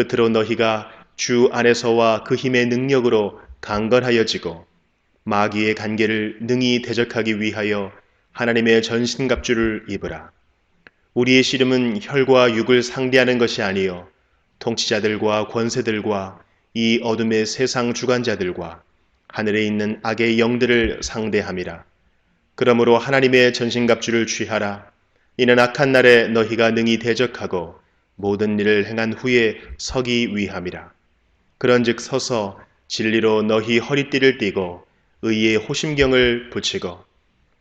끝으로 너희가 주 안에서와 그 힘의 능력으로 강건하여지고 마귀의 간계를 능히 대적하기 위하여 하나님의 전신갑주를 입으라. 우리의 씨름은 혈과 육을 상대하는 것이 아니요 통치자들과 권세들과 이 어둠의 세상 주관자들과 하늘에 있는 악의 영들을 상대함이라. 그러므로 하나님의 전신갑주를 취하라. 이는 악한 날에 너희가 능히 대적하고 모든 일을 행한 후에 서기 위함이라. 그런즉 서서 진리로 너희 허리띠를 띠고 의의 호심경을 붙이고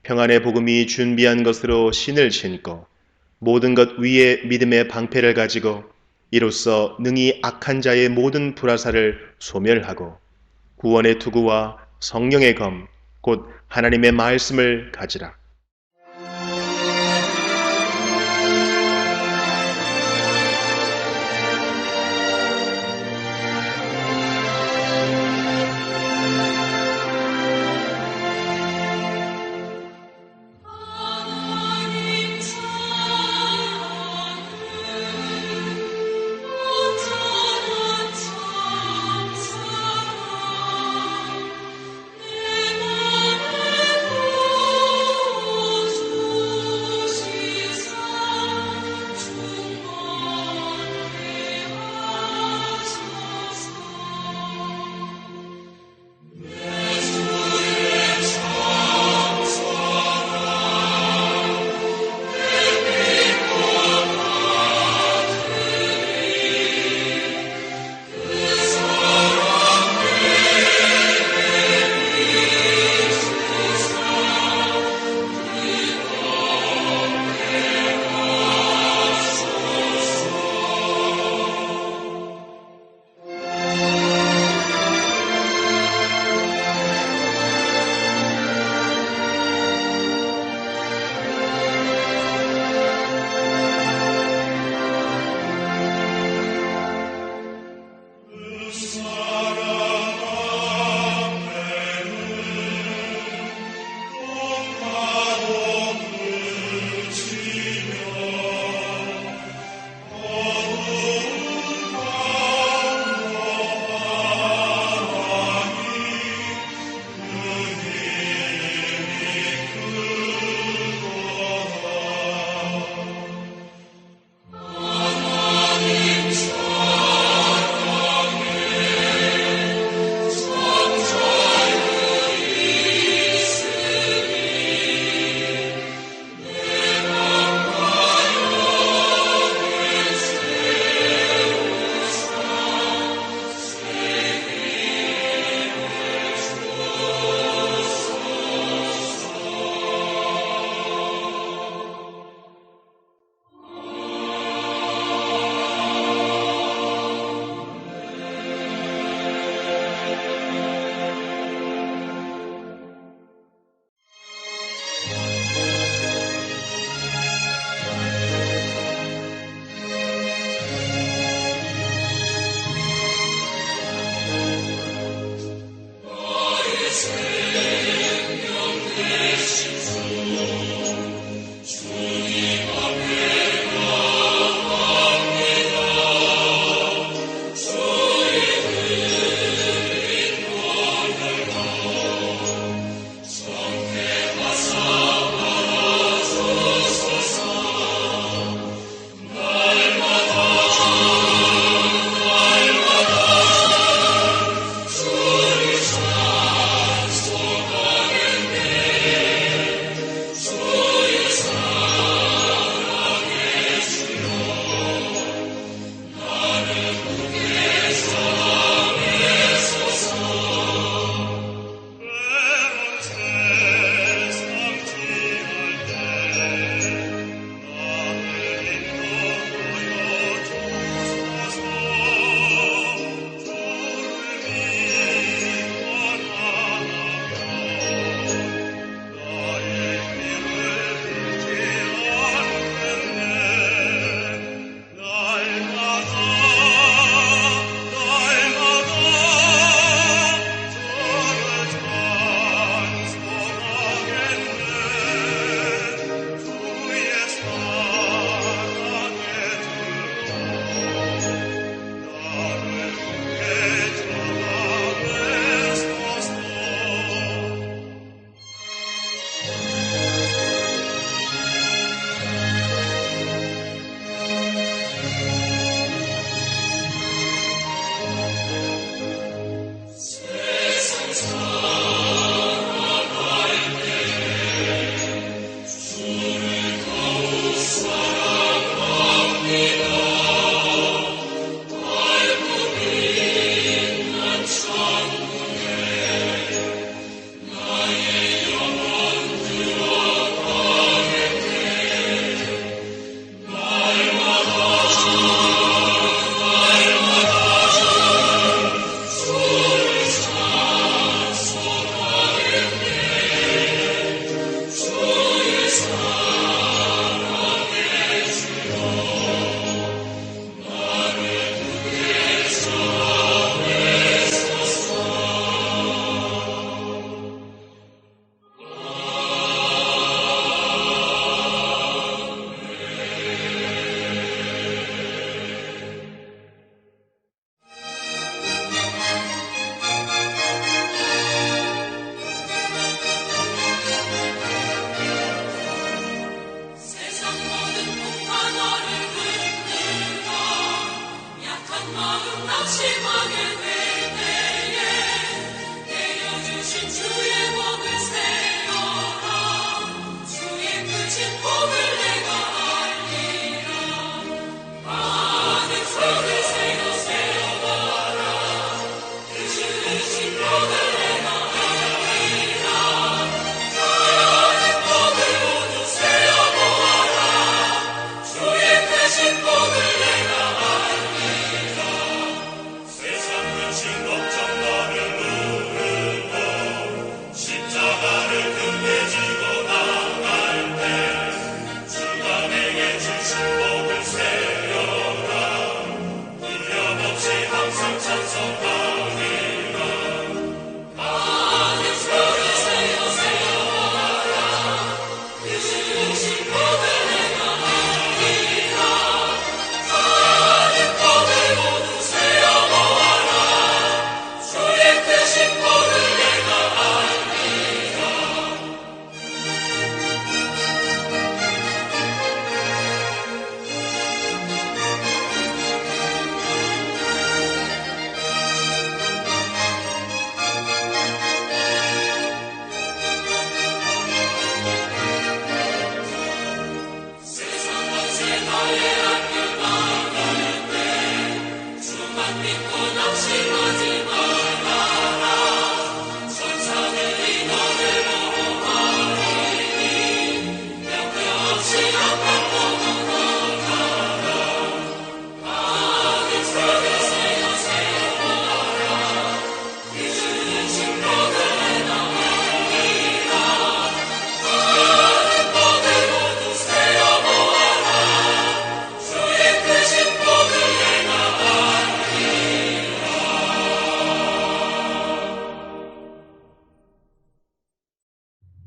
평안의 복음이 준비한 것으로 신을 신고 모든 것 위에 믿음의 방패를 가지고 이로써 능히 악한 자의 모든 불화살을 소멸하고 구원의 투구와 성령의 검 곧 하나님의 말씀을 가지라.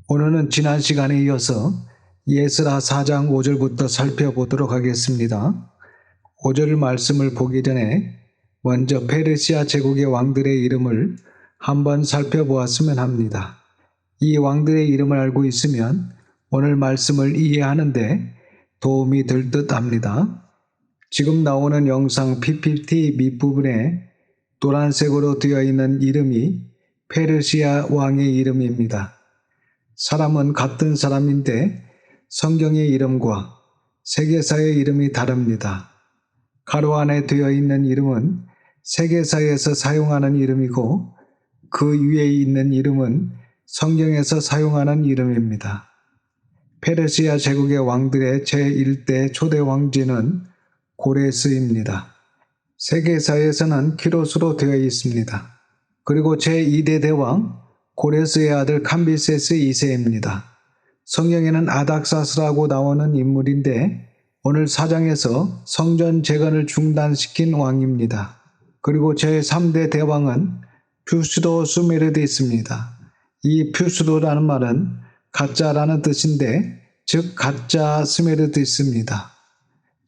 오늘은 지난 시간에 이어서 예스라 4장 5절부터 살펴보도록 하겠습니다. 5절 말씀을 보기 전에 먼저 페르시아 제국의 왕들의 이름을 한번 살펴보았으면 합니다. 이 왕들의 이름을 알고 있으면 오늘 말씀을 이해하는데 도움이 될 듯 합니다. 지금 나오는 영상 PPT 밑부분에 노란색으로 되어 있는 이름이 페르시아 왕의 이름입니다. 사람은 같은 사람인데 성경의 이름과 세계사의 이름이 다릅니다. 가로 안에 되어 있는 이름은 세계사에서 사용하는 이름이고 그 위에 있는 이름은 성경에서 사용하는 이름입니다. 페르시아 제국의 왕들의 제1대 초대 왕제는 고레스입니다. 세계사에서는 키로스로 되어 있습니다. 그리고 제2대 대왕 고레스의 아들 캄비세스 2세입니다. 성경에는 아닥사스라고 나오는 인물인데 오늘 4장에서 성전 재건을 중단시킨 왕입니다. 그리고 제3대 대왕은 퓨스도 수메르디스입니다. 이 퓨스도라는 말은 가짜라는 뜻인데 즉 가짜 스메르디스입니다.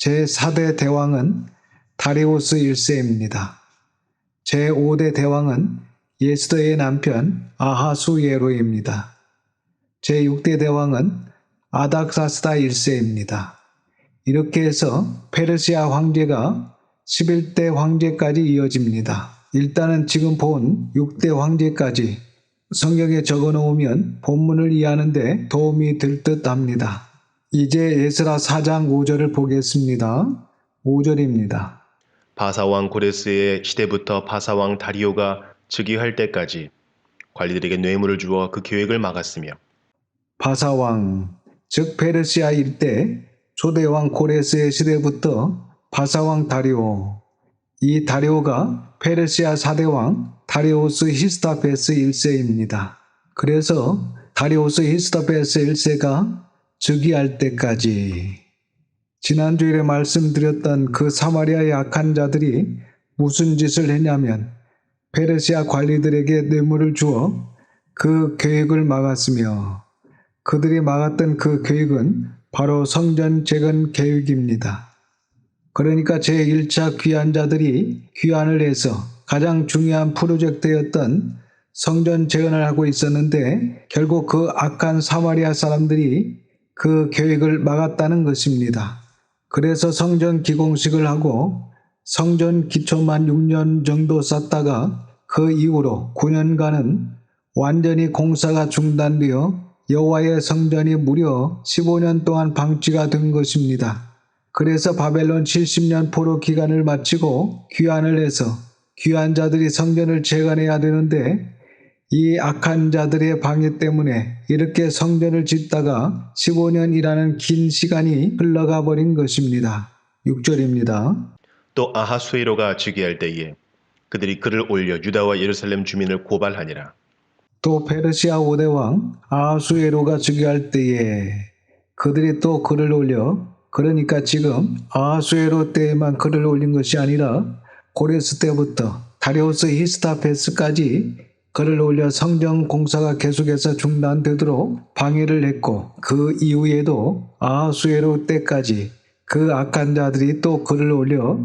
제4대 대왕은 다리우스 1세입니다. 제5대 대왕은 예스더의 남편 아하수예로입니다. 제6대 대왕은 아닥사스다 1세입니다. 이렇게 해서 페르시아 황제가 11대 황제까지 이어집니다. 일단은 지금 본 6대 황제까지 성경에 적어 놓으면 본문을 이해하는데 도움이 될 듯 합니다. 이제 에스라 4장 5절을 보겠습니다. 5절입니다. 바사왕 고레스의 시대부터 바사왕 다리오가 즉위할 때까지 관리들에게 뇌물을 주어 그 계획을 막았으며 바사왕, 즉 페르시아 일대 초대왕 고레스의 시대부터 바사왕 다리오, 이 다리오가 페르시아 4대왕 다리오스 히스타페스 1세입니다. 그래서 다리오스 히스타페스 1세가 즉위할 때까지 지난주일에 말씀드렸던 그 사마리아의 악한 자들이 무슨 짓을 했냐면 페르시아 관리들에게 뇌물을 주어 그 계획을 막았으며 그들이 막았던 그 계획은 바로 성전 재건 계획입니다. 그러니까 제1차 귀환자들이 귀환을 해서 가장 중요한 프로젝트였던 성전 재건을 하고 있었는데 결국 그 악한 사마리아 사람들이 그 계획을 막았다는 것입니다. 그래서 성전 기공식을 하고 성전 기초만 6년 정도 쌓다가 그 이후로 9년간은 완전히 공사가 중단되어 여호와의 성전이 무려 15년 동안 방치가 된 것입니다. 그래서 바벨론 70년 포로 기간을 마치고 귀환을 해서 귀환자들이 성전을 재건해야 되는데 이 악한 자들의 방해 때문에 이렇게 성전을 짓다가 15년이라는 긴 시간이 흘러가 버린 것입니다. 6절입니다. 또 아하수에로가 즉위할 때에 그들이 글을 올려 유다와 예루살렘 주민을 고발하니라. 또 페르시아 5대 왕 아하수에로가 즉위할 때에 그들이 또 글을 올려, 그러니까 지금 아하수에로 때에만 글을 올린 것이 아니라 고레스 때부터 다리우스 히스타페스까지 글을 올려 성전 공사가 계속해서 중단되도록 방해를 했고, 그 이후에도 아하수에로 때까지 그 악한 자들이 또 글을 올려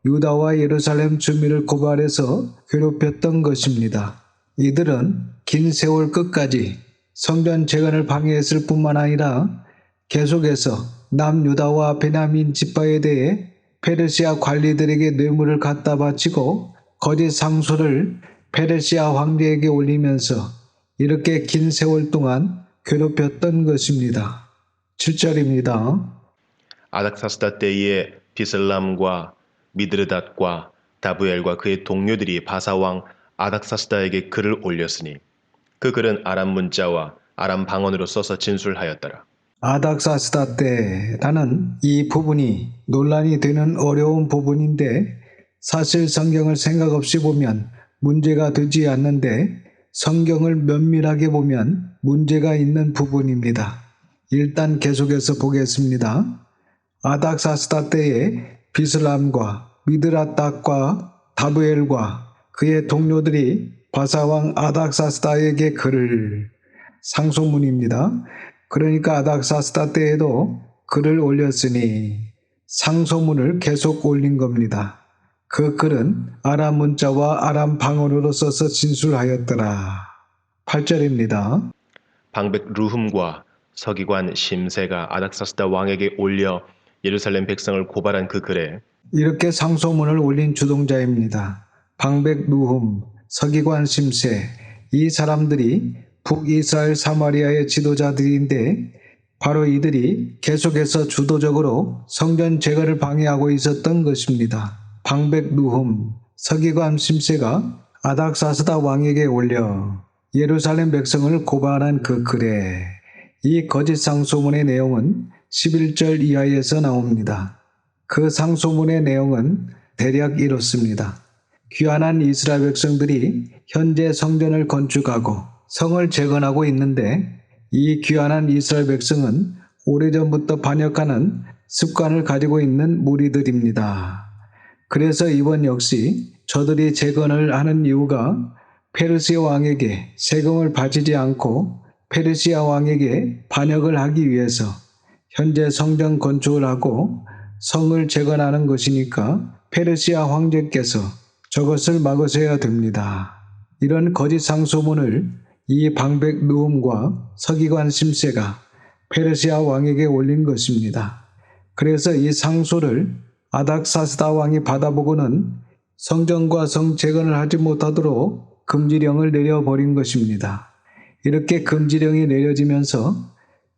유다와 예루살렘 주민을 고발해서 괴롭혔던 것입니다. 이들은 긴 세월 끝까지 성전 재건을 방해했을 뿐만 아니라 계속해서 남유다와 베냐민 지파에 대해 페르시아 관리들에게 뇌물을 갖다 바치고 거짓 상소를 페르시아 황제에게 올리면서 이렇게 긴 세월 동안 괴롭혔던 것입니다. 7절입니다. 아닥사스다 때에 비슬람과 미드르닷과 다부엘과 그의 동료들이 바사왕 아닥사스다에게 글을 올렸으니 그 글은 아람 문자와 아람 방언으로 써서 진술하였더라. 아닥사스다 때라는 이 부분이 논란이 되는 어려운 부분인데 사실 성경을 생각 없이 보면 문제가 되지 않는데 성경을 면밀하게 보면 문제가 있는 부분입니다. 일단 계속해서 보겠습니다. 아닥사스다 때에 비슬람과 미드라닥과 다부엘과 그의 동료들이 바사왕 아닥사스다에게 글을, 상소문입니다. 그러니까 아닥사스다 때에도 글을 올렸으니 상소문을 계속 올린 겁니다. 그 글은 아람 문자와 아람 방언으로 써서 진술하였더라. 8절입니다. 방백 루흠과 서기관 심세가 아닥사스다 왕에게 올려 예루살렘 백성을 고발한 그 글에 이렇게 상소문을 올린 주동자입니다. 방백 누흠, 서기관 심세, 이 사람들이 북이스라엘 사마리아의 지도자들인데 바로 이들이 계속해서 주도적으로 성전 재건을 방해하고 있었던 것입니다. 방백 누흠, 서기관 심세가 아닥사스다 왕에게 올려 예루살렘 백성을 고발한 그 글에 이 거짓 상소문의 내용은 11절 이하에서 나옵니다. 그 상소문의 내용은 대략 이렇습니다. 귀환한 이스라엘 백성들이 현재 성전을 건축하고 성을 재건하고 있는데 이 귀환한 이스라엘 백성은 오래전부터 반역하는 습관을 가지고 있는 무리들입니다. 그래서 이번 역시 저들이 재건을 하는 이유가 페르시아 왕에게 세금을 바치지 않고 페르시아 왕에게 반역을 하기 위해서 현재 성전 건축을 하고 성을 재건하는 것이니까 페르시아 황제께서 저것을 막으셔야 됩니다. 이런 거짓 상소문을 이 방백 누움과 서기관 심세가 페르시아 왕에게 올린 것입니다. 그래서 이 상소를 아닥사스다 왕이 받아보고는 성전과 성 재건을 하지 못하도록 금지령을 내려버린 것입니다. 이렇게 금지령이 내려지면서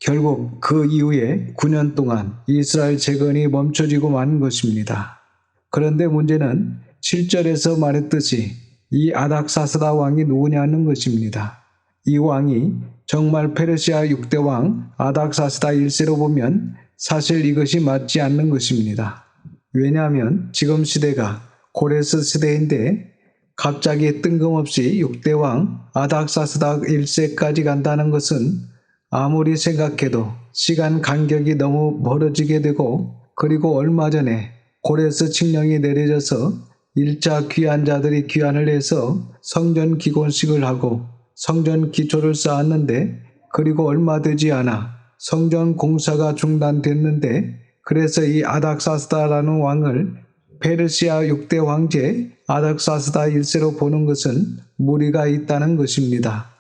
결국 그 이후에 9년 동안 이스라엘 재건이 멈춰지고 만 것입니다. 그런데 문제는 7절에서 말했듯이 이 아닥사스다 왕이 누구냐는 것입니다. 이 왕이 정말 페르시아 6대 왕 아닥사스다 1세로 보면 사실 이것이 맞지 않는 것입니다. 왜냐하면 지금 시대가 고레스 시대인데 갑자기 뜬금없이 6대 왕 아닥사스다 1세까지 간다는 것은 아무리 생각해도 시간 간격이 너무 멀어지게 되고, 그리고 얼마 전에 고레스 칙령이 내려져서 1차 귀환자들이 귀환을 해서 성전 기곤식을 하고 성전 기초를 쌓았는데, 그리고 얼마 되지 않아 성전 공사가 중단됐는데, 그래서 이 아닥사스다라는 왕을 페르시아 6대 황제 아닥사스다 1세로 보는 것은 무리가 있다는 것입니다.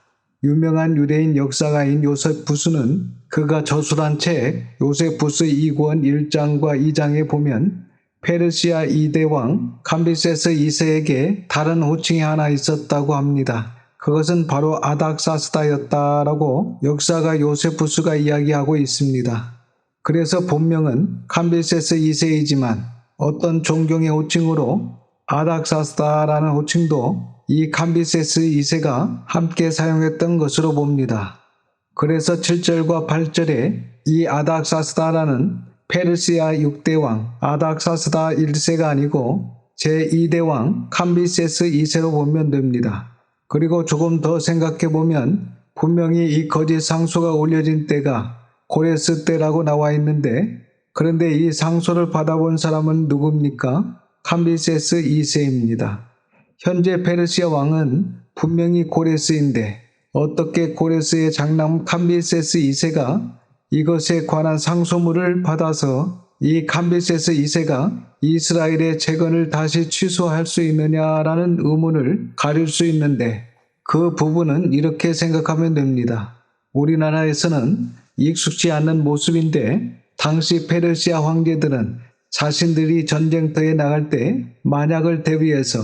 유명한 유대인 역사가인 요세푸스는 그가 저술한 책 요세푸스 2권 1장과 2장에 보면 페르시아 2대 왕 캄비세스 2세에게 다른 호칭이 하나 있었다고 합니다. 그것은 바로 아닥사스다였다라고 역사가 요세푸스가 이야기하고 있습니다. 그래서 본명은 캄비세스 2세이지만 어떤 존경의 호칭으로 아닥사스다라는 호칭도 이 캄비세스 2세가 함께 사용했던 것으로 봅니다. 그래서 7절과 8절에 이 아닥사스다라는 페르시아 6대 왕 아닥사스다 1세가 아니고 제2대 왕 캄비세스 2세로 보면 됩니다. 그리고 조금 더 생각해 보면 분명히 이 거짓 상소가 올려진 때가 고레스 때라고 나와 있는데 그런데 이 상소를 받아본 사람은 누굽니까? 캄비세스 2세입니다. 현재 페르시아 왕은 분명히 고레스인데 어떻게 고레스의 장남 캄비세스 2세가 이것에 관한 상소물을 받아서 이 캄비세스 2세가 이스라엘의 재건을 다시 취소할 수 있느냐라는 의문을 가릴 수 있는데 그 부분은 이렇게 생각하면 됩니다. 우리나라에서는 익숙지 않는 모습인데 당시 페르시아 황제들은 자신들이 전쟁터에 나갈 때 만약을 대비해서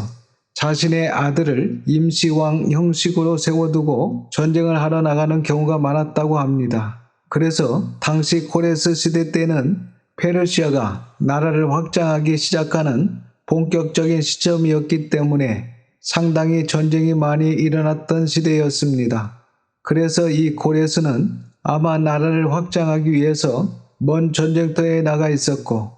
자신의 아들을 임시왕 형식으로 세워두고 전쟁을 하러 나가는 경우가 많았다고 합니다. 그래서 당시 코레스 시대 때는 페르시아가 나라를 확장하기 시작하는 본격적인 시점이었기 때문에 상당히 전쟁이 많이 일어났던 시대였습니다. 그래서 이 고레스는 아마 나라를 확장하기 위해서 먼 전쟁터에 나가 있었고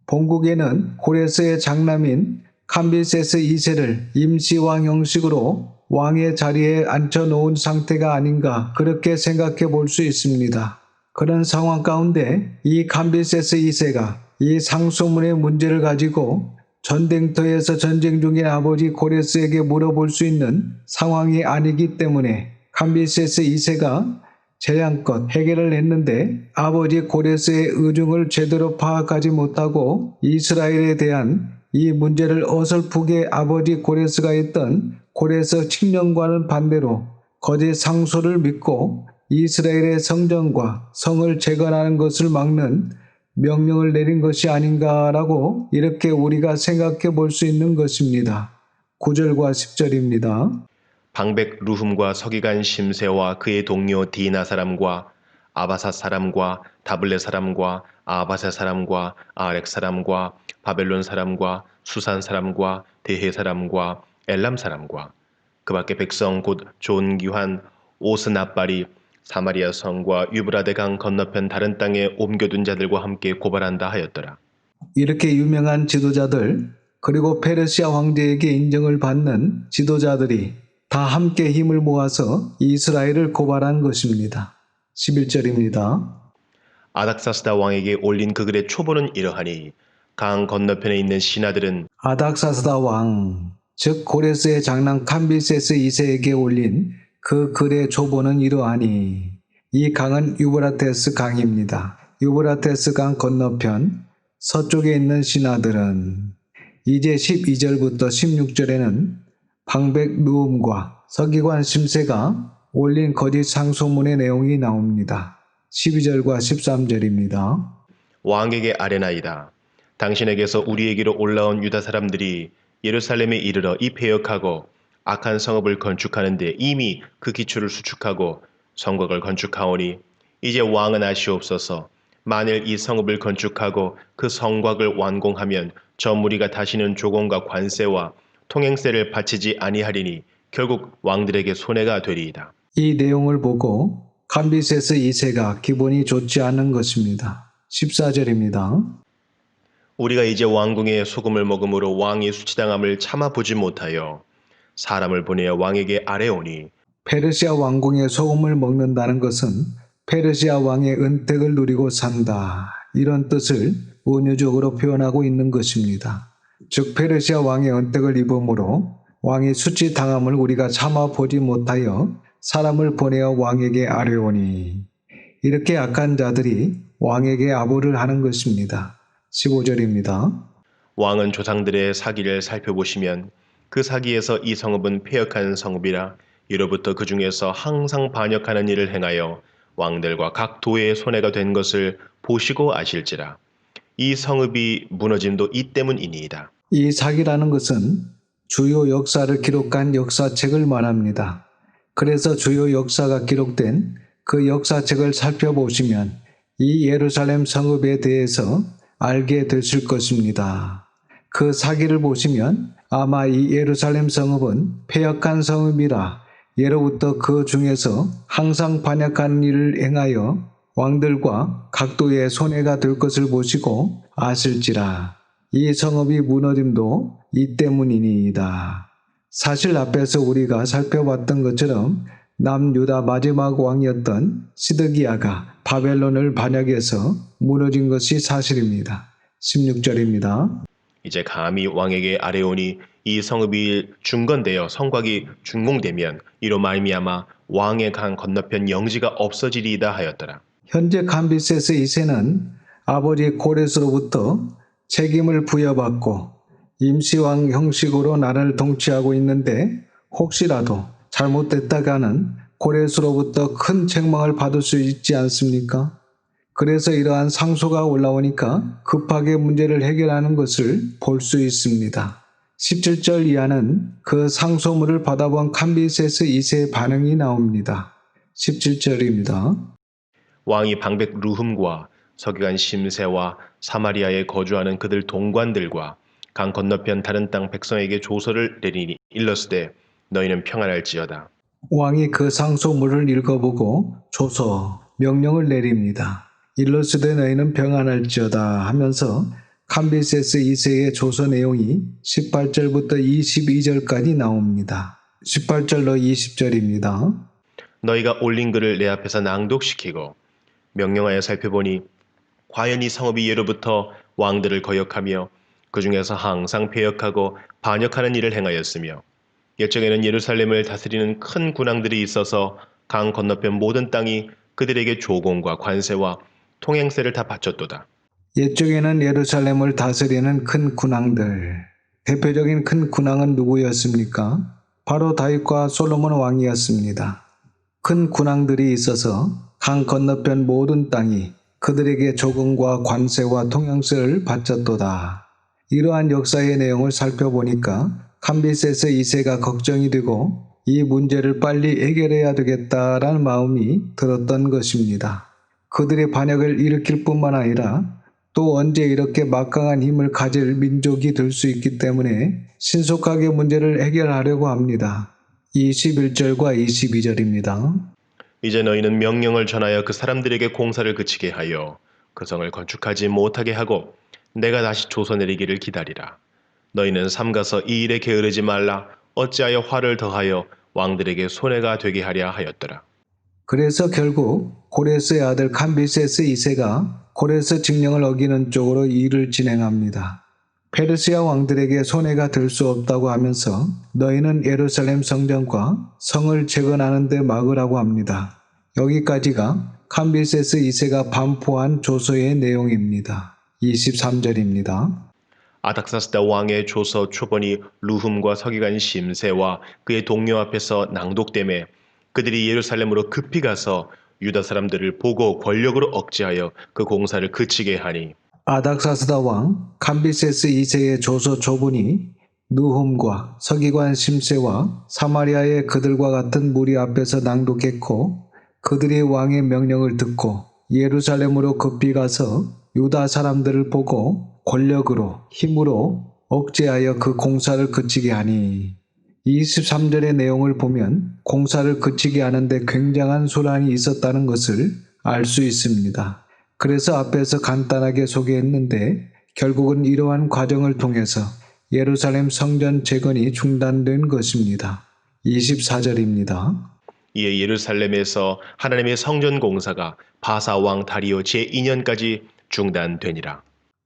본국에는 고레스의 장남인 캄비세스 2세를 임시왕 형식으로 왕의 자리에 앉혀놓은 상태가 아닌가 그렇게 생각해 볼 수 있습니다. 그런 상황 가운데 이 캄비세스 2세가 이 상소문의 문제를 가지고 전쟁터에서 전쟁 중인 아버지 고레스에게 물어볼 수 있는 상황이 아니기 때문에 캄비세스 2세가 재량껏 해결을 했는데 아버지 고레스의 의중을 제대로 파악하지 못하고 이스라엘에 대한 이 문제를 어설프게 아버지 고레스가 했던 고레스 칙령과는 반대로 거짓 상소를 믿고 이스라엘의 성전과 성을 재건하는 것을 막는 명령을 내린 것이 아닌가라고 이렇게 우리가 생각해 볼 수 있는 것입니다. 9절과 10절입니다. 방백 루흠과 서기관 심세와 그의 동료 디나 사람과 아바사 사람과 다블레 사람과 아바세 사람과 아렉 사람과 바벨론 사람과 수산 사람과 대해 사람과 엘람 사람과 그 밖에 백성 곧 존귀한 오스나발이 사마리아 성과 유브라데 강 건너편 다른 땅에 옮겨둔 자들과 함께 고발한다 하였더라. 이렇게 유명한 지도자들 그리고 페르시아 황제에게 인정을 받는 지도자들이 다 함께 힘을 모아서 이스라엘을 고발한 것입니다. 11절입니다. 아닥사스다 왕에게 올린 그 글의 초보는 이러하니 강 건너편에 있는 신하들은 아닥사스다 왕, 즉 고레스의 장남 캄비세스 2세에게 올린 그 글의 조보는 이러하니 이 강은 유브라테스 강입니다. 유브라테스 강 건너편 서쪽에 있는 신하들은 이제 12절부터 16절에는 방백 누움과 서기관 심세가 올린 거짓 상소문의 내용이 나옵니다. 12절과 13절입니다. 왕에게 아뢰나이다. 당신에게서 우리에게로 올라온 유다 사람들이 예루살렘에 이르러 이 패역하고 악한 성읍을 건축하는데 이미 그 기초를 수축하고 성곽을 건축하오니 이제 왕은 아시옵소서. 만일 이 성읍을 건축하고 그 성곽을 완공하면 저 무리가 다시는 조공과 관세와 통행세를 바치지 아니하리니 결국 왕들에게 손해가 되리이다. 이 내용을 보고 캄비세스 2세가 기분이 좋지 않은 것입니다. 14절입니다. 우리가 이제 왕궁에 소금을 먹음으로 왕이 수치당함을 참아보지 못하여 사람을 보내어 왕에게 아뢰오니 페르시아 왕궁의 소금을 먹는다는 것은 페르시아 왕의 은택을 누리고 산다. 이런 뜻을 은유적으로 표현하고 있는 것입니다. 즉 페르시아 왕의 은택을 입음으로 왕이 수치당함을 우리가 참아보지 못하여 사람을 보내어 왕에게 아뢰오니 이렇게 악한 자들이 왕에게 아부를 하는 것입니다. 15절입니다. 왕은 조상들의 사기를 살펴보시면 그 사기에서 이 성읍은 패역한 성읍이라 이로부터 그 중에서 항상 반역하는 일을 행하여 왕들과 각 도의 손해가 된 것을 보시고 아실지라. 이 성읍이 무너짐도 이 때문이니이다. 이 사기라는 것은 주요 역사를 기록한 역사책을 말합니다. 그래서 주요 역사가 기록된 그 역사책을 살펴보시면 이 예루살렘 성읍에 대해서 알게 되실 것입니다. 그 사기를 보시면 아마 이 예루살렘 성읍은 패역한 성읍이라 예로부터 그 중에서 항상 반역한 일을 행하여 왕들과 각도의 손해가 될 것을 보시고 아실지라. 이 성읍이 무너짐도 이 때문이니이다. 사실 앞에서 우리가 살펴봤던 것처럼 남유다 마지막 왕이었던 시드기야가 바벨론을 반역해서 무너진 것이 사실입니다. 16절입니다. 이제 감히 왕에게 아뢰오니 이 성읍이 중건되어 성곽이 준공되면 이로 말미암아 왕의 강 건너편 영지가 없어지리이다 하였더라. 현재 감비세스 2세는 아버지 고레스로부터 책임을 부여받고 임시왕 형식으로 나라를 통치하고 있는데 혹시라도 잘못됐다가는 고레스로부터 큰 책망을 받을 수 있지 않습니까? 그래서 이러한 상소가 올라오니까 급하게 문제를 해결하는 것을 볼 수 있습니다. 17절 이하는 그 상소문을 받아본 캄비세스 2세의 반응이 나옵니다. 17절입니다. 왕이 방백 루흠과 서기관 심세와 사마리아에 거주하는 그들 동관들과 강 건너편 다른 땅 백성에게 조서를 내리니 일러스되 너희는 평안할지어다. 왕이 그 상소문을 읽어보고 조서, 명령을 내립니다. 일러스되 너희는 평안할지어다 하면서 캄비세스 2세의 조서 내용이 18절부터 22절까지 나옵니다. 18절로 20절입니다. 너희가 올린 글을 내 앞에서 낭독시키고 명령하여 살펴보니 과연 이 성읍이 예로부터 왕들을 거역하며 그 중에서 항상 패역하고 반역하는 일을 행하였으며 옛적에는 예루살렘을 다스리는 큰 군왕들이 있어서 강 건너편 모든 땅이 그들에게 조공과 관세와 통행세를 다 바쳤도다. 옛적에는 예루살렘을 다스리는 큰 군왕들. 대표적인 큰 군왕은 누구였습니까? 바로 다윗과 솔로몬 왕이었습니다. 큰 군왕들이 있어서 강 건너편 모든 땅이 그들에게 조공과 관세와 통행세를 바쳤도다. 이러한 역사의 내용을 살펴보니까 캄비세스 2세가 걱정이 되고 이 문제를 빨리 해결해야 되겠다라는 마음이 들었던 것입니다. 그들의 반역을 일으킬 뿐만 아니라 또 언제 이렇게 막강한 힘을 가질 민족이 될 수 있기 때문에 신속하게 문제를 해결하려고 합니다. 21절과 22절입니다. 이제 너희는 명령을 전하여 그 사람들에게 공사를 그치게 하여 그 성을 건축하지 못하게 하고 내가 다시 조서 내리기를 기다리라. 너희는 삼가서 이 일에 게으르지 말라. 어찌하여 화를 더하여 왕들에게 손해가 되게 하랴 하였더라. 그래서 결국 고레스의 아들 캄비세스 2세가 고레스 칙령을 어기는 쪽으로 일을 진행합니다. 페르시아 왕들에게 손해가 될 수 없다고 하면서 너희는 예루살렘 성전과 성을 재건하는 데 막으라고 합니다. 여기까지가 캄비세스 2세가 반포한 조서의 내용입니다. 23절입니다. 아닥사스다 왕의 조서 초본이 루흠과 서기관 심세와 그의 동료 앞에서 낭독되매 그들이 예루살렘으로 급히 가서 유다 사람들을 보고 권력으로 억제하여 그 공사를 그치게 하니 아닥사스다 왕 캄비세스 2세의 조서 초본이 느훔과 서기관 심세와 사마리아의 그들과 같은 무리 앞에서 낭독했고 그들이 왕의 명령을 듣고 예루살렘으로 급히 가서 유다 사람들을 보고 권력으로 힘으로 억제하여 그 공사를 그치게 하니 23절의 내용을 보면 공사를 그치게 하는데 굉장한 소란이 있었다는 것을 알 수 있습니다. 그래서 앞에서 간단하게 소개했는데 결국은 이러한 과정을 통해서 예루살렘 성전 재건이 중단된 것입니다. 24절입니다. 이에 예루살렘에서 하나님의 성전 공사가 바사 왕 다리오 제2년까지 중단되니라.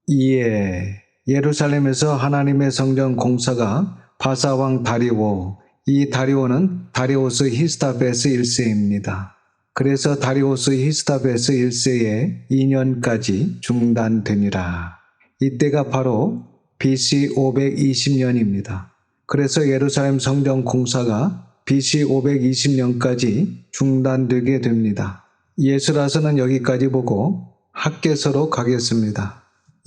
이에 예루살렘에서 하나님의 성전 공사가 바사왕 다리오, 이 다리오는 다리오스 히스타베스 1세입니다. 그래서 다리오스 히스타베스 1세의 2년까지 중단되니라. 이때가 바로 BC 520년입니다. 그래서 예루살렘 성전 공사가 BC 520년까지 중단되게 됩니다. 예수라서는 여기까지 보고 학계서로 가겠습니다.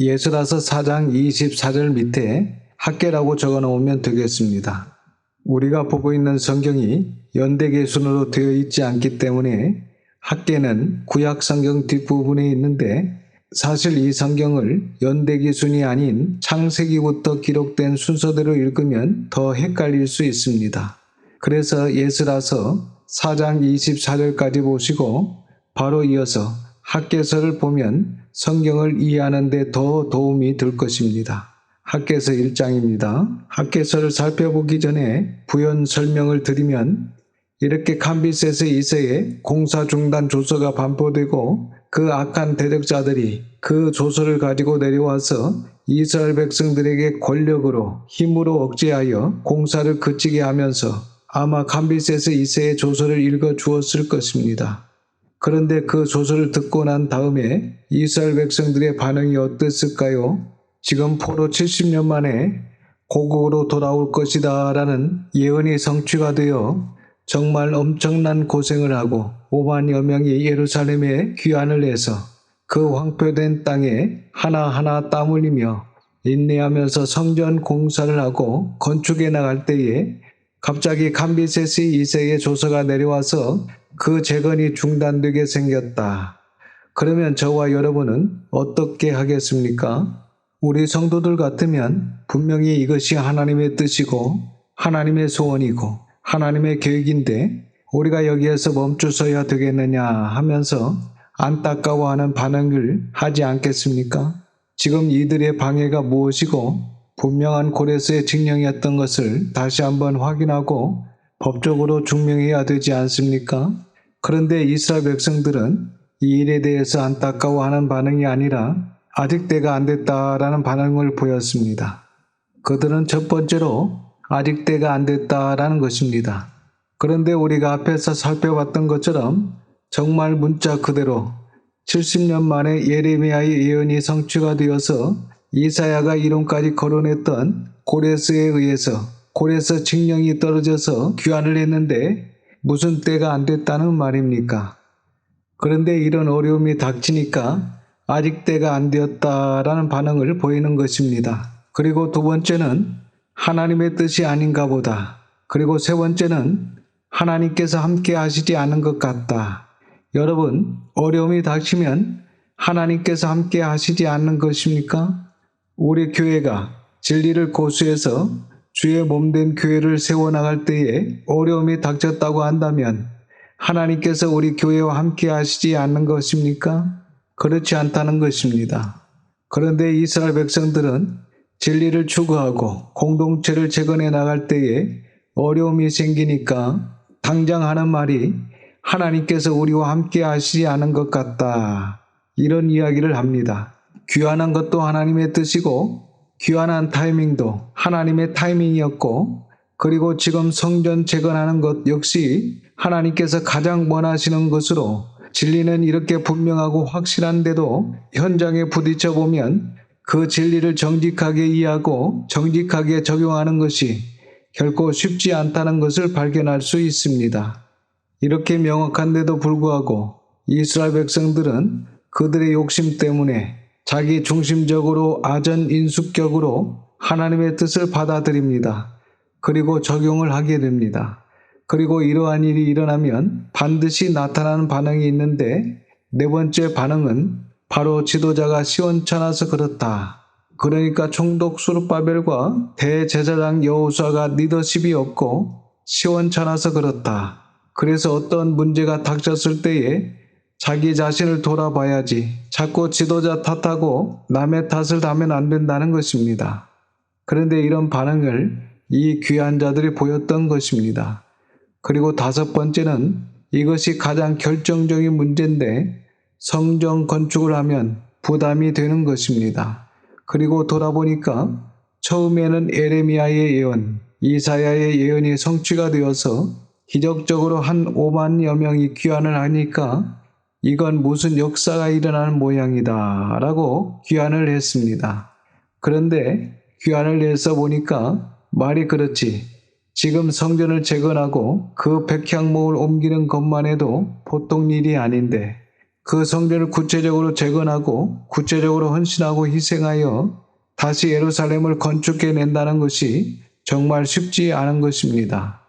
예스라서 4장 24절 밑에 학계라고 적어 놓으면 되겠습니다. 우리가 보고 있는 성경이 연대개순으로 되어 있지 않기 때문에 학계는 구약 성경 뒷부분에 있는데 사실 이 성경을 연대기순이 아닌 창세기부터 기록된 순서대로 읽으면 더 헷갈릴 수 있습니다. 그래서 예스라서 4장 24절까지 보시고 바로 이어서 학개서를 보면 성경을 이해하는 데 더 도움이 될 것입니다. 학개서 1장입니다. 학개서를 살펴보기 전에 부연 설명을 드리면 이렇게 캄비세스 2세에 공사 중단 조서가 반포되고 그 악한 대적자들이 그 조서를 가지고 내려와서 이스라엘 백성들에게 권력으로 힘으로 억제하여 공사를 그치게 하면서 아마 캄비세스 2세의 조서를 읽어 주었을 것입니다. 그런데 그 조서를 듣고 난 다음에 이스라엘 백성들의 반응이 어땠을까요? 지금 포로 70년 만에 고국으로 돌아올 것이다 라는 예언이 성취가 되어 정말 엄청난 고생을 하고 5만여 명이 예루살렘에 귀환을 해서 그 황폐된 땅에 하나하나 땀 흘리며 인내하면서 성전 공사를 하고 건축해 나갈 때에 갑자기 캄비세스 2세의 조서가 내려와서 그 재건이 중단되게 생겼다. 그러면 저와 여러분은 어떻게 하겠습니까? 우리 성도들 같으면 분명히 이것이 하나님의 뜻이고 하나님의 소원이고 하나님의 계획인데 우리가 여기에서 멈추서야 되겠느냐 하면서 안타까워하는 반응을 하지 않겠습니까? 지금 이들의 방해가 무엇이고 분명한 고레스의 칙령이었던 것을 다시 한번 확인하고 법적으로 증명해야 되지 않습니까? 그런데 이스라엘 백성들은 이 일에 대해서 안타까워하는 반응이 아니라 아직 때가 안 됐다라는 반응을 보였습니다. 그들은 첫 번째로 아직 때가 안 됐다라는 것입니다. 그런데 우리가 앞에서 살펴봤던 것처럼 정말 문자 그대로 70년 만에 예레미야의 예언이 성취가 되어서 이사야가 이론까지 거론했던 고레스에 의해서 고레스 칙령이 떨어져서 귀환을 했는데 무슨 때가 안 됐다는 말입니까? 그런데 이런 어려움이 닥치니까 아직 때가 안 되었다라는 반응을 보이는 것입니다. 그리고 두 번째는 하나님의 뜻이 아닌가 보다. 그리고 세 번째는 하나님께서 함께 하시지 않은 것 같다. 여러분, 어려움이 닥치면 하나님께서 함께 하시지 않는 것입니까? 우리 교회가 진리를 고수해서 주의 몸된 교회를 세워나갈 때에 어려움이 닥쳤다고 한다면 하나님께서 우리 교회와 함께 하시지 않는 것입니까? 그렇지 않다는 것입니다. 그런데 이스라엘 백성들은 진리를 추구하고 공동체를 재건해 나갈 때에 어려움이 생기니까 당장 하는 말이 하나님께서 우리와 함께 하시지 않은 것 같다. 이런 이야기를 합니다. 귀환한 것도 하나님의 뜻이고 귀환한 타이밍도 하나님의 타이밍이었고 그리고 지금 성전 재건하는 것 역시 하나님께서 가장 원하시는 것으로 진리는 이렇게 분명하고 확실한데도 현장에 부딪혀 보면 그 진리를 정직하게 이해하고 정직하게 적용하는 것이 결코 쉽지 않다는 것을 발견할 수 있습니다. 이렇게 명확한데도 불구하고 이스라엘 백성들은 그들의 욕심 때문에 자기 중심적으로 아전인수격으로 하나님의 뜻을 받아들입니다. 그리고 적용을 하게 됩니다. 그리고 이러한 일이 일어나면 반드시 나타나는 반응이 있는데 네 번째 반응은 바로 지도자가 시원찮아서 그렇다. 그러니까 총독 스룹바벨과 대제사장 여호수아가 리더십이 없고 시원찮아서 그렇다. 그래서 어떤 문제가 닥쳤을 때에 자기 자신을 돌아봐야지 자꾸 지도자 탓하고 남의 탓을 하면 안 된다는 것입니다. 그런데 이런 반응을 이 귀한 자들이 보였던 것입니다. 그리고 다섯 번째는 이것이 가장 결정적인 문제인데 성전 건축을 하면 부담이 되는 것입니다. 그리고 돌아보니까 처음에는 에레미야의 예언, 이사야의 예언이 성취가 되어서 기적적으로 한 5만여 명이 귀환을 하니까 이건 무슨 역사가 일어나는 모양이다 라고 귀환을 했습니다. 그런데 귀환을 해서 보니까 말이 그렇지. 지금 성전을 재건하고 그 백향목을 옮기는 것만 해도 보통 일이 아닌데 그 성전을 구체적으로 재건하고 구체적으로 헌신하고 희생하여 다시 예루살렘을 건축해낸다는 것이 정말 쉽지 않은 것입니다.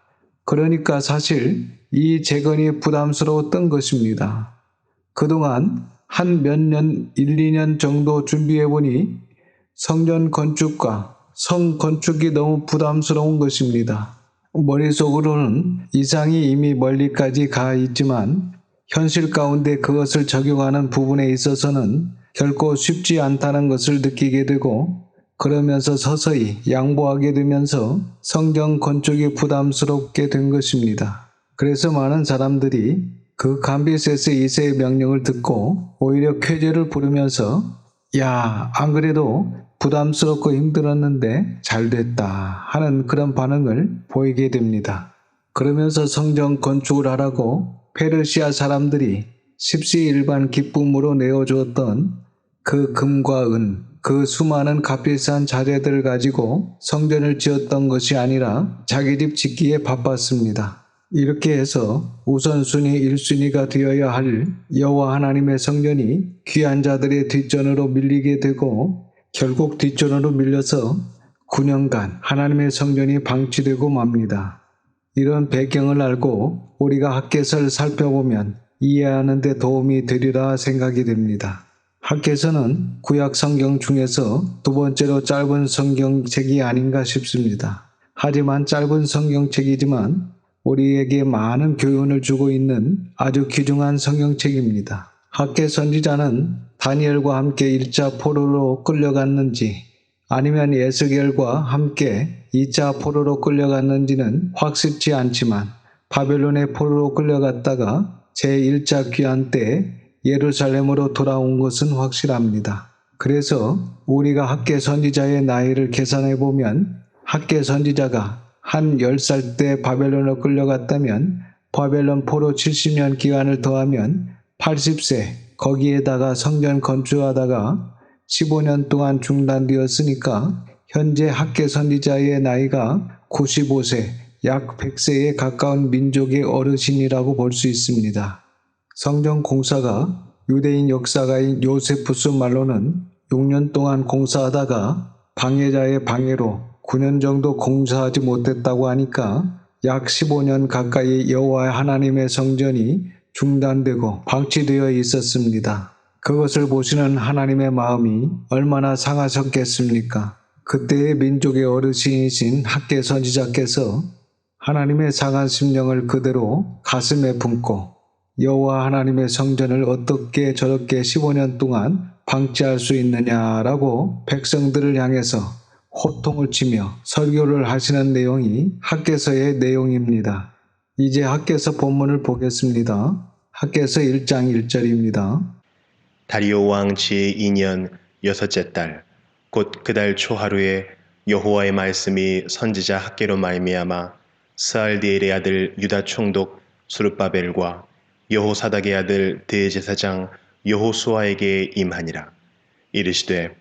그러니까 사실 이 재건이 부담스러웠던 것입니다. 그동안 한 몇 년, 1, 2년 정도 준비해보니 성전 건축과 성 건축이 너무 부담스러운 것입니다. 머릿속으로는 이상이 이미 멀리까지 가 있지만 현실 가운데 그것을 적용하는 부분에 있어서는 결코 쉽지 않다는 것을 느끼게 되고 그러면서 서서히 양보하게 되면서 성전 건축이 부담스럽게 된 것입니다. 그래서 많은 사람들이 그 감비세스 2세의 명령을 듣고 오히려 쾌재를 부르면서 야, 안 그래도 부담스럽고 힘들었는데 잘 됐다 하는 그런 반응을 보이게 됩니다. 그러면서 성전 건축을 하라고 페르시아 사람들이 십시일반 기쁨으로 내어주었던 그 금과 은, 그 수많은 값비싼 자재들을 가지고 성전을 지었던 것이 아니라 자기 집 짓기에 바빴습니다. 이렇게 해서 우선순위 1순위가 되어야 할 여호와 하나님의 성전이 귀한 자들의 뒷전으로 밀리게 되고 결국 뒷전으로 밀려서 9년간 하나님의 성전이 방치되고 맙니다. 이런 배경을 알고 우리가 학개서를 살펴보면 이해하는 데 도움이 되리라 생각이 됩니다. 학개서는 구약 성경 중에서 두 번째로 짧은 성경책이 아닌가 싶습니다. 하지만 짧은 성경책이지만 우리에게 많은 교훈을 주고 있는 아주 귀중한 성경책입니다. 학개 선지자는 다니엘과 함께 1차 포로로 끌려갔는지 아니면 에스겔과 함께 2차 포로로 끌려갔는지는 확실치 않지만 바벨론의 포로로 끌려갔다가 제1차 귀환 때 예루살렘으로 돌아온 것은 확실합니다. 그래서 우리가 학개 선지자의 나이를 계산해 보면 학개 선지자가 한 10살 때 바벨론으로 끌려갔다면 바벨론 포로 70년 기간을 더하면 80세, 거기에다가 성전 건축하다가 15년 동안 중단되었으니까 현재 학개 선지자의 나이가 95세, 약 100세에 가까운 민족의 어르신이라고 볼 수 있습니다. 성전 공사가 유대인 역사가인 요세푸스 말로는 6년 동안 공사하다가 방해자의 방해로 9년 정도 공사하지 못했다고 하니까 약 15년 가까이 여호와 하나님의 성전이 중단되고 방치되어 있었습니다. 그것을 보시는 하나님의 마음이 얼마나 상하셨겠습니까? 그때의 민족의 어르신이신 학개 선지자께서 하나님의 상한 심령을 그대로 가슴에 품고 여호와 하나님의 성전을 어떻게 저렇게 15년 동안 방치할 수 있느냐라고 백성들을 향해서 호통을 치며 설교를 하시는 내용이 학개서의 내용입니다. 이제 학개서 본문을 보겠습니다. 학개서 1장 1절입니다. 다리오 왕 제2년 여섯째 달 곧 그 달 초하루에 여호와의 말씀이 선지자 학개로 말미암아 스알디엘의 아들 유다 총독 수룹바벨과 여호사닥의 아들 대제사장 여호수아에게 임하니라. 이르시되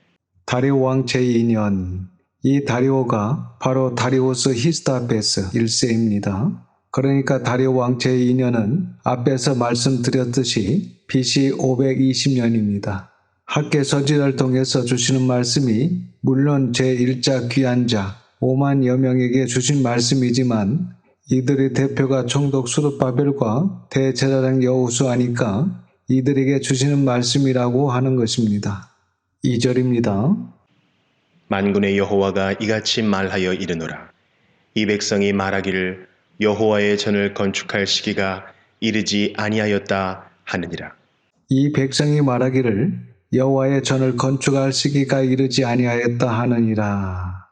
다리오 왕 제2년 이 다리오가 바로 다리우스 히스다베스 1세입니다. 그러니까 다리오 왕 제2년은 앞에서 말씀드렸듯이 BC 520년입니다. 학개 선지자를 통해서 주시는 말씀이 물론 제1자 귀환자 5만여 명에게 주신 말씀이지만 이들의 대표가 총독 수룹바벨과 대제사장 여호수아니까 이들에게 주시는 말씀이라고 하는 것입니다. 2절입니다. 만군의 여호와가 이같이 말하여 이르노라. 이 백성이 말하기를 여호와의 전을 건축할 시기가 이르지 아니하였다 하느니라. 이 백성이 말하기를 여호와의 전을 건축할 시기가 이르지 아니하였다 하느니라.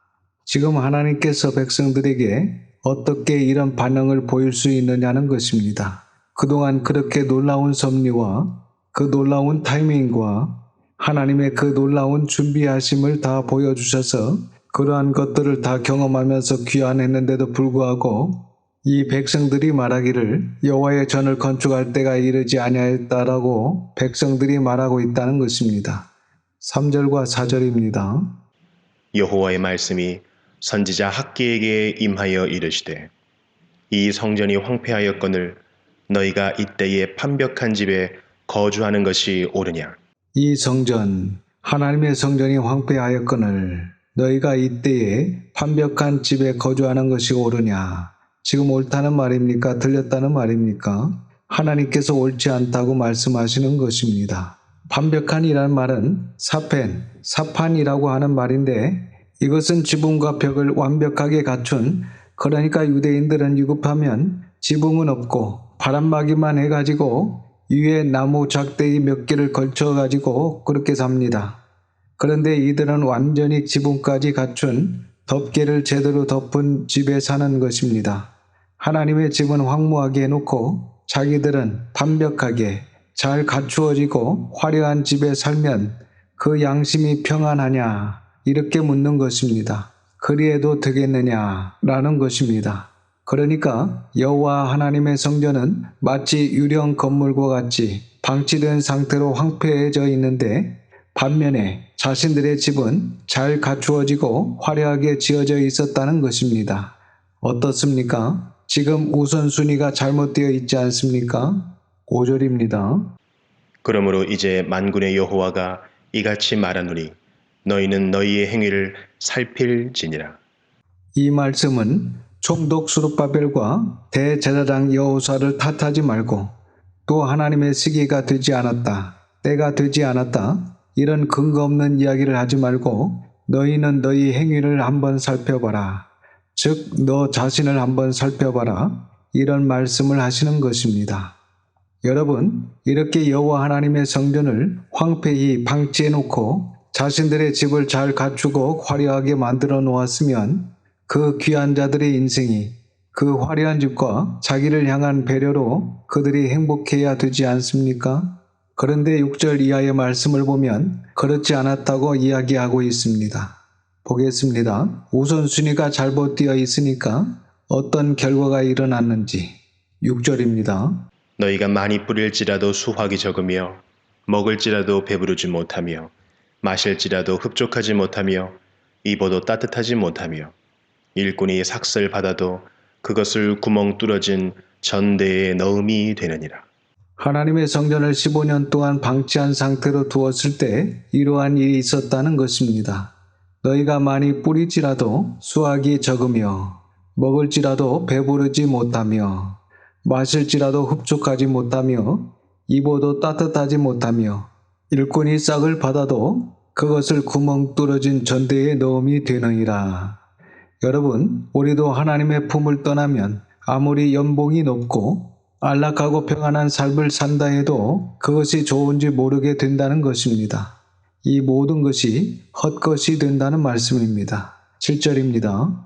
지금 하나님께서 백성들에게 어떻게 이런 반응을 보일 수 있느냐는 것입니다. 그동안 그렇게 놀라운 섭리와 그 놀라운 타이밍과 하나님의 그 놀라운 준비하심을 다 보여주셔서 그러한 것들을 다 경험하면서 귀환했는데도 불구하고 이 백성들이 말하기를 여호와의 전을 건축할 때가 이르지 아니하였다라고 백성들이 말하고 있다는 것입니다. 3절과 4절입니다. 여호와의 말씀이 선지자 학기에게 임하여 이르시되 이 성전이 황폐하였거늘 너희가 이때에 판벽한 집에 거주하는 것이 옳으냐? 이 성전, 하나님의 성전이 황폐하였거늘 너희가 이때에 판벽한 집에 거주하는 것이 옳으냐? 지금 옳다는 말입니까? 틀렸다는 말입니까? 하나님께서 옳지 않다고 말씀하시는 것입니다. 판벽한이라는 말은 사판이라고 하는 말인데 이것은 지붕과 벽을 완벽하게 갖춘, 그러니까 유대인들은 유급하면 지붕은 없고 바람막이만 해가지고 위에 나무 작대기 몇 개를 걸쳐가지고 그렇게 삽니다. 그런데 이들은 완전히 지붕까지 갖춘 덮개를 제대로 덮은 집에 사는 것입니다. 하나님의 집은 황무하게 해놓고 자기들은 완벽하게 잘 갖추어지고 화려한 집에 살면 그 양심이 평안하냐? 이렇게 묻는 것입니다. 그리해도 되겠느냐라는 것입니다. 그러니까 여호와 하나님의 성전은 마치 유령 건물과 같이 방치된 상태로 황폐해져 있는데 반면에 자신들의 집은 잘 갖추어지고 화려하게 지어져 있었다는 것입니다. 어떻습니까? 지금 우선순위가 잘못되어 있지 않습니까? 5절입니다. 그러므로 이제 만군의 여호와가 이같이 말하노니 너희는 너희의 행위를 살필지니라. 이 말씀은 총독 수룹바벨과 대제사장 여호사를 탓하지 말고 또 하나님의 시기가 되지 않았다, 때가 되지 않았다, 이런 근거 없는 이야기를 하지 말고 너희는 너희 행위를 한번 살펴봐라. 즉, 너 자신을 한번 살펴봐라. 이런 말씀을 하시는 것입니다. 여러분, 이렇게 여호와 하나님의 성전을 황폐히 방치해 놓고 자신들의 집을 잘 갖추고 화려하게 만들어 놓았으면 그 귀한 자들의 인생이 그 화려한 집과 자기를 향한 배려로 그들이 행복해야 되지 않습니까? 그런데 6절 이하의 말씀을 보면 그렇지 않았다고 이야기하고 있습니다. 보겠습니다. 우선순위가 잘못되어 있으니까 어떤 결과가 일어났는지. 6절입니다. 너희가 많이 뿌릴지라도 수확이 적으며 먹을지라도 배부르지 못하며 마실지라도 흡족하지 못하며 입어도 따뜻하지 못하며 일꾼이 삭슬 받아도 그것을 구멍 뚫어진 전대에 넣음이 되느니라. 하나님의 성전을 15년 동안 방치한 상태로 두었을 때 이러한 일이 있었다는 것입니다. 너희가 많이 뿌리지라도 수확이 적으며 먹을지라도 배부르지 못하며 마실지라도 흡족하지 못하며 입어도 따뜻하지 못하며 일꾼이 싹을 받아도 그것을 구멍 뚫어진 전대에 넣음이 되느니라. 여러분, 우리도 하나님의 품을 떠나면 아무리 연봉이 높고 안락하고 평안한 삶을 산다 해도 그것이 좋은지 모르게 된다는 것입니다. 이 모든 것이 헛것이 된다는 말씀입니다. 7절입니다.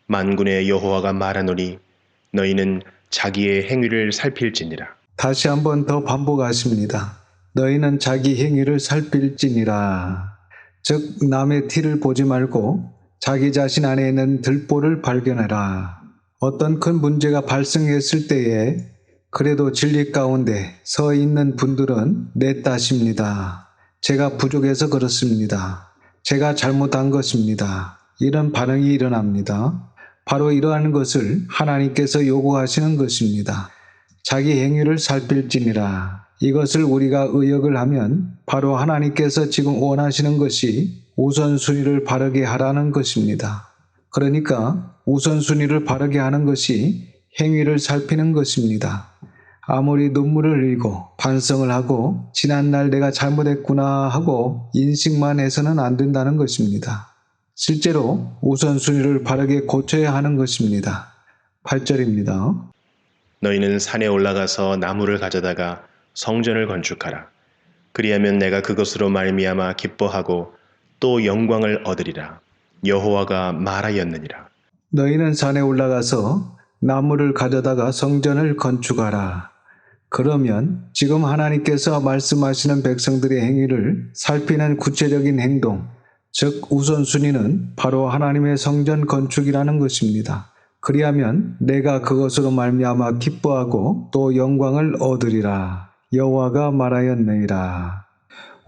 만군의 여호와가 말하노니 너희는 자기의 행위를 살필지니라. 다시 한번 더 반복하십니다. 너희는 자기 행위를 살필지니라. 즉, 남의 티를 보지 말고 자기 자신 안에 있는 들보를 발견해라. 어떤 큰 문제가 발생했을 때에 그래도 진리 가운데 서 있는 분들은 내 탓입니다. 제가 부족해서 그렇습니다. 제가 잘못한 것입니다. 이런 반응이 일어납니다. 바로 이러한 것을 하나님께서 요구하시는 것입니다. 자기 행위를 살필지니라. 이것을 우리가 의역을 하면 바로 하나님께서 지금 원하시는 것이 우선순위를 바르게 하라는 것입니다. 그러니까 우선순위를 바르게 하는 것이 행위를 살피는 것입니다. 아무리 눈물을 흘리고 반성을 하고 지난날 내가 잘못했구나 하고 인식만 해서는 안 된다는 것입니다. 실제로 우선순위를 바르게 고쳐야 하는 것입니다. 8절입니다. 너희는 산에 올라가서 나무를 가져다가 성전을 건축하라. 그리하면 내가 그것으로 말미암아 기뻐하고 또 영광을 얻으리라. 여호와가 말하였느니라. 너희는 산에 올라가서 나무를 가져다가 성전을 건축하라. 그러면 지금 하나님께서 말씀하시는 백성들의 행위를 살피는 구체적인 행동, 즉 우선순위는 바로 하나님의 성전 건축이라는 것입니다. 그리하면 내가 그것으로 말미암아 기뻐하고 또 영광을 얻으리라. 여호와가 말하였느니라.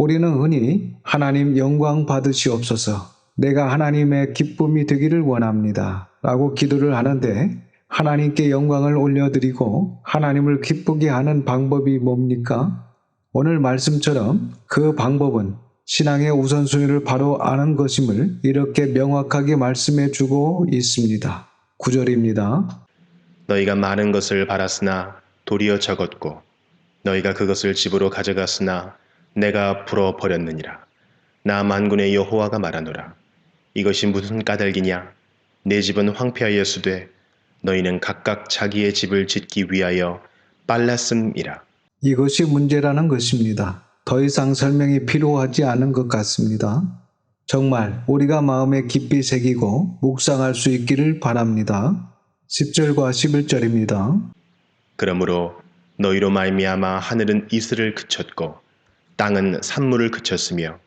우리는 흔히 하나님 영광 받으시옵소서, 내가 하나님의 기쁨이 되기를 원합니다 라고 기도를 하는데 하나님께 영광을 올려드리고 하나님을 기쁘게 하는 방법이 뭡니까? 오늘 말씀처럼 그 방법은 신앙의 우선순위를 바로 아는 것임을 이렇게 명확하게 말씀해 주고 있습니다. 9절입니다. 너희가 많은 것을 바랐으나 도리어 적었고 너희가 그것을 집으로 가져갔으나 내가 불어 버렸느니라. 나 만군의 여호와가 말하노라. 이것이 무슨 까닭이냐? 내 집은 황폐하였으되 너희는 각각 자기의 집을 짓기 위하여 빨랐음이라. 이것이 문제라는 것입니다. 더 이상 설명이 필요하지 않은 것 같습니다. 정말 우리가 마음에 깊이 새기고 묵상할 수 있기를 바랍니다. 10절과 11절입니다. 그러므로 너희로 말미암아 하늘은 이슬을 그쳤고 땅은 산물을 그쳤으며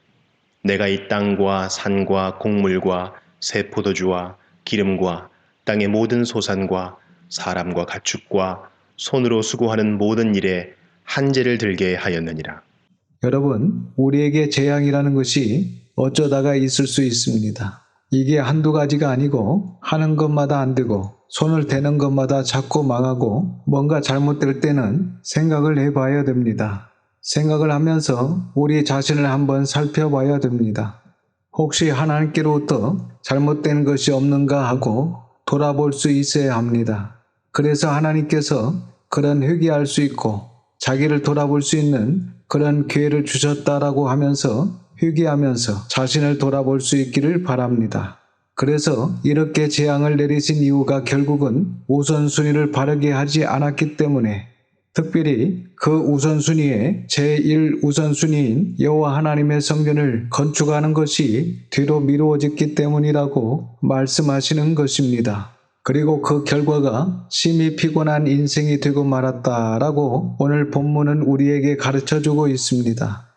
내가 이 땅과 산과 곡물과 새 포도주와 기름과 땅의 모든 소산과 사람과 가축과 손으로 수고하는 모든 일에 한재를 들게 하였느니라. 여러분, 우리에게 재앙이라는 것이 어쩌다가 있을 수 있습니다. 이게 한두 가지가 아니고 하는 것마다 안 되고 손을 대는 것마다 자꾸 망하고 뭔가 잘못될 때는 생각을 해봐야 됩니다. 생각을 하면서 우리 자신을 한번 살펴봐야 됩니다. 혹시 하나님께로부터 잘못된 것이 없는가 하고 돌아볼 수 있어야 합니다. 그래서 하나님께서 그런 회개할 수 있고 자기를 돌아볼 수 있는 그런 기회를 주셨다라고 하면서 회개하면서 자신을 돌아볼 수 있기를 바랍니다. 그래서 이렇게 재앙을 내리신 이유가 결국은 우선순위를 바르게 하지 않았기 때문에 특별히 그 우선순위의 제1우선순위인 여호와 하나님의 성전을 건축하는 것이 뒤로 미루어졌기 때문이라고 말씀하시는 것입니다. 그리고 그 결과가 심히 피곤한 인생이 되고 말았다라고 오늘 본문은 우리에게 가르쳐주고 있습니다.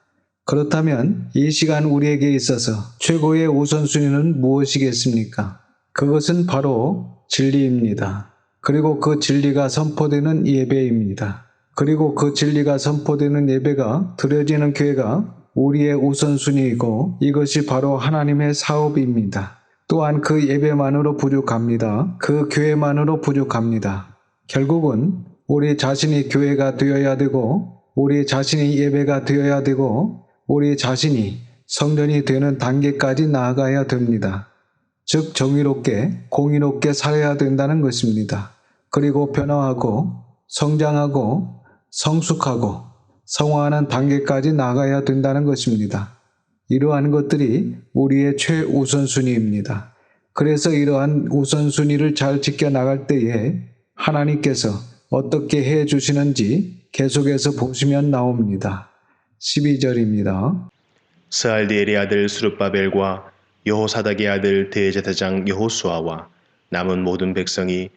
그렇다면 이 시간 우리에게 있어서 최고의 우선순위는 무엇이겠습니까? 그것은 바로 진리입니다. 그리고 그 진리가 선포되는 예배입니다. 그리고 그 진리가 선포되는 예배가 드려지는 교회가 우리의 우선순위이고 이것이 바로 하나님의 사업입니다. 또한 그 예배만으로 부족합니다. 그 교회만으로 부족합니다. 결국은 우리 자신이 교회가 되어야 되고 우리 자신이 예배가 되어야 되고 우리 자신이 성전이 되는 단계까지 나아가야 됩니다. 즉 정의롭게 공의롭게 살아야 된다는 것입니다. 그리고 변화하고 성장하고 성숙하고 성화하는 단계까지 나아가야 된다는 것입니다. 이러한 것들이 우리의 최우선순위입니다. 그래서 이러한 우선순위를 잘 지켜나갈 때에 하나님께서 어떻게 해 주시는지 계속해서 보시면 나옵니다. 12절입니다. 스알디엘의 아들 수룹바벨과 여호사닥의 아들 대제사장 여호수아와 남은 모든 백성이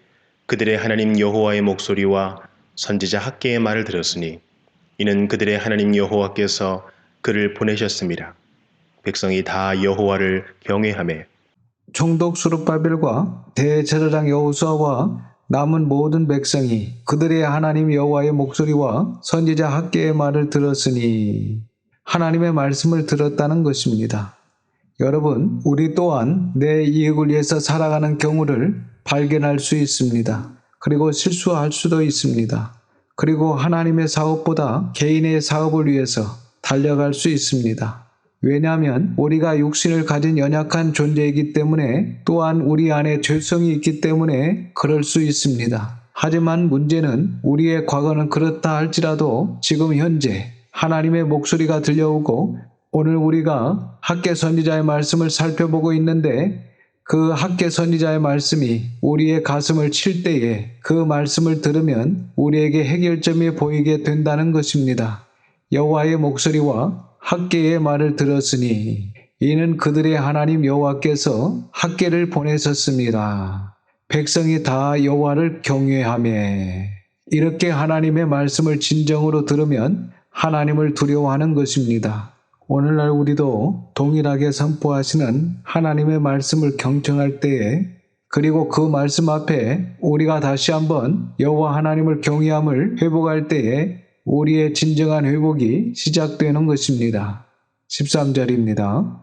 그들의 하나님 여호와의 목소리와 선지자 학개의 말을 들었으니 이는 그들의 하나님 여호와께서 그를 보내셨습니다. 백성이 다 여호와를 경외하며 총독 수룹바벨과 대제사장 여호수아와 남은 모든 백성이 그들의 하나님 여호와의 목소리와 선지자 학개의 말을 들었으니 하나님의 말씀을 들었다는 것입니다. 여러분, 우리 또한 내 이익을 위해서 살아가는 경우를 발견할 수 있습니다. 그리고 실수할 수도 있습니다. 그리고 하나님의 사업보다 개인의 사업을 위해서 달려갈 수 있습니다. 왜냐하면 우리가 육신을 가진 연약한 존재이기 때문에 또한 우리 안에 죄성이 있기 때문에 그럴 수 있습니다. 하지만 문제는 우리의 과거는 그렇다 할지라도 지금 현재 하나님의 목소리가 들려오고 오늘 우리가 학개 선지자의 말씀을 살펴보고 있는데 그 학개 선지자의 말씀이 우리의 가슴을 칠 때에 그 말씀을 들으면 우리에게 해결점이 보이게 된다는 것입니다. 여호와의 목소리와 학개의 말을 들었으니 이는 그들의 하나님 여호와께서 학개를 보내셨습니다. 백성이 다 여호와를 경외하며 이렇게 하나님의 말씀을 진정으로 들으면 하나님을 두려워하는 것입니다. 오늘날 우리도 동일하게 선포하시는 하나님의 말씀을 경청할 때에 그리고 그 말씀 앞에 우리가 다시 한번 여호와 하나님을 경외함을 회복할 때에 우리의 진정한 회복이 시작되는 것입니다. 13절입니다.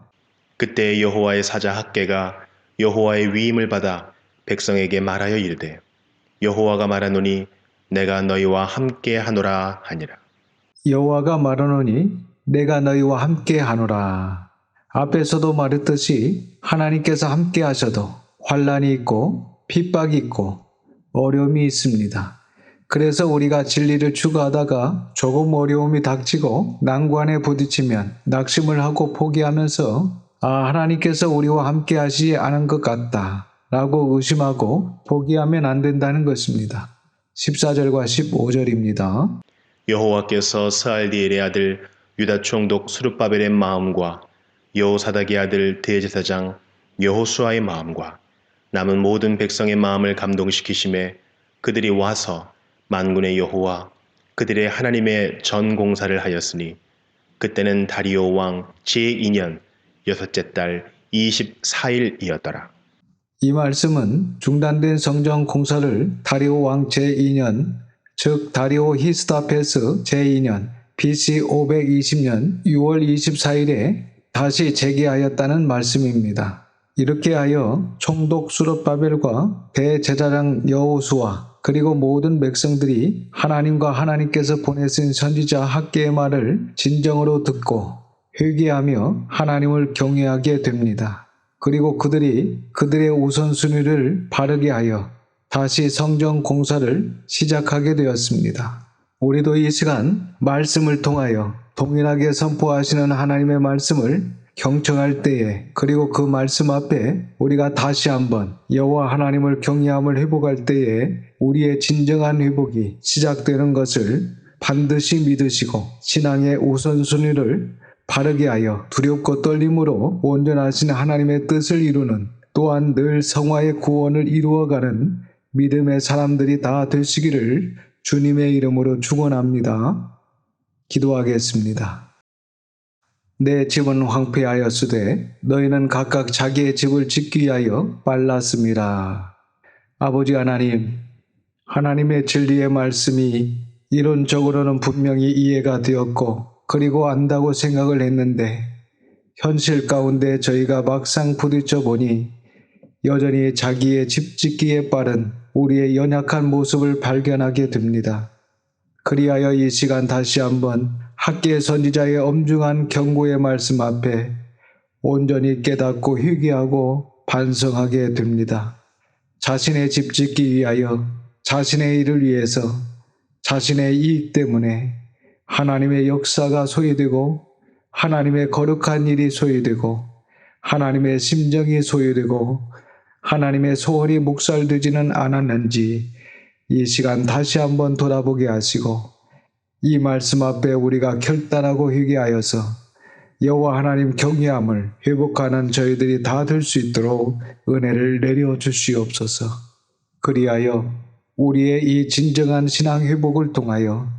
그때 여호와의 사자 학개가 여호와의 위임을 받아 백성에게 말하여 이르되 여호와가 말하노니 내가 너희와 함께 하노라 하니라. 여호와가 말하노니 내가 너희와 함께 하노라. 앞에서도 말했듯이 하나님께서 함께 하셔도 환난이 있고 핍박이 있고 어려움이 있습니다. 그래서 우리가 진리를 추구하다가 조금 어려움이 닥치고 난관에 부딪히면 낙심을 하고 포기하면서 하나님께서 우리와 함께 하시지 않은 것 같다 라고 의심하고 포기하면 안 된다는 것입니다. 14절과 15절입니다. 여호와께서 스알디엘의 아들 유다 총독 스룹바벨의 마음과 여호사닥의 아들 대제사장 여호수아의 마음과 남은 모든 백성의 마음을 감동시키심에 그들이 와서 만군의 여호와 그들의 하나님의 전 공사를 하였으니 그때는 다리오 왕 제2년 여섯째 달 24일이었더라. 이 말씀은 중단된 성전 공사를 다리오 왕 제2년, 즉 다리오 히스다페스 제2년 BC 520년 6월 24일에 다시 재개하였다는 말씀입니다. 이렇게 하여 총독 수룹바벨과 대제사장 여호수아 그리고 모든 백성들이 하나님과 하나님께서 보내신 선지자 학개의 말을 진정으로 듣고 회개하며 하나님을 경외하게 됩니다. 그리고 그들의 우선순위를 바르게 하여 다시 성전 공사를 시작하게 되었습니다. 우리도 이 시간 말씀을 통하여 동일하게 선포하시는 하나님의 말씀을 경청할 때에 그리고 그 말씀 앞에 우리가 다시 한번 여호와 하나님을 경외함을 회복할 때에 우리의 진정한 회복이 시작되는 것을 반드시 믿으시고 신앙의 우선순위를 바르게 하여 두렵고 떨림으로 온전하신 하나님의 뜻을 이루는 또한 늘 성화의 구원을 이루어가는 믿음의 사람들이 다 되시기를 주님의 이름으로 축원합니다. 기도하겠습니다. 내 집은 황폐하였으되 너희는 각각 자기의 집을 짓기 위하여 빨랐음이라. 아버지 하나님, 하나님의 진리의 말씀이 이론적으로는 분명히 이해가 되었고 그리고 안다고 생각을 했는데 현실 가운데 저희가 막상 부딪혀 보니 여전히 자기의 집 짓기에 빠른 우리의 연약한 모습을 발견하게 됩니다. 그리하여 이 시간 다시 한번 학계 선지자의 엄중한 경고의 말씀 앞에 온전히 깨닫고 회개하고 반성하게 됩니다. 자신의 집 짓기 위하여 자신의 일을 위해서 자신의 이익 때문에 하나님의 역사가 소외되고 하나님의 거룩한 일이 소외되고 하나님의 심정이 소외되고 하나님의 소원이 묵살되지는 않았는지 이 시간 다시 한번 돌아보게 하시고 이 말씀 앞에 우리가 결단하고 회개하여서 여호와 하나님 경외함을 회복하는 저희들이 다 될 수 있도록 은혜를 내려 주시옵소서. 그리하여 우리의 이 진정한 신앙 회복을 통하여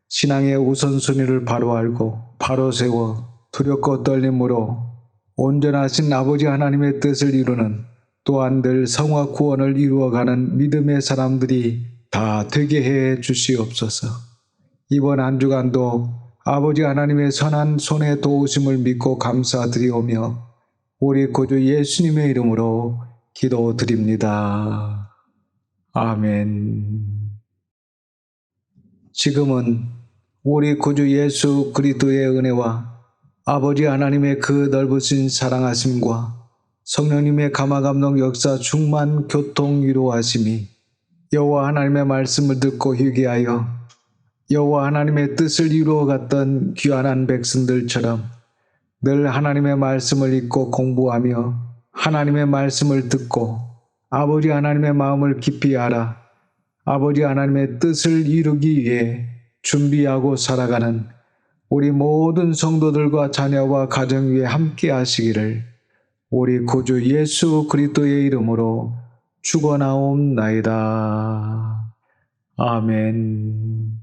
신앙의 우선순위를 바로 알고 바로 세워 두렵고 떨림으로 온전하신 아버지 하나님의 뜻을 이루는 또한 늘 성화 구원을 이루어가는 믿음의 사람들이 다 되게 해 주시옵소서. 이번 한 주간도 아버지 하나님의 선한 손의 도우심을 믿고 감사드리오며 우리 구주 예수님의 이름으로 기도드립니다. 아멘. 지금은 우리 구주 예수 그리스도의 은혜와 아버지 하나님의 그 넓으신 사랑하심과 성령님의 감화감동 역사 충만 교통 위로하심이 여호와 하나님의 말씀을 듣고 회개하여 여호와 하나님의 뜻을 이루어갔던 귀환한 백성들처럼 늘 하나님의 말씀을 읽고 공부하며 하나님의 말씀을 듣고 아버지 하나님의 마음을 깊이 알아 아버지 하나님의 뜻을 이루기 위해 준비하고 살아가는 우리 모든 성도들과 자녀와 가정 위에 함께 하시기를 우리 구주 예수 그리스도의 이름으로 축원하옵나이다. 아멘.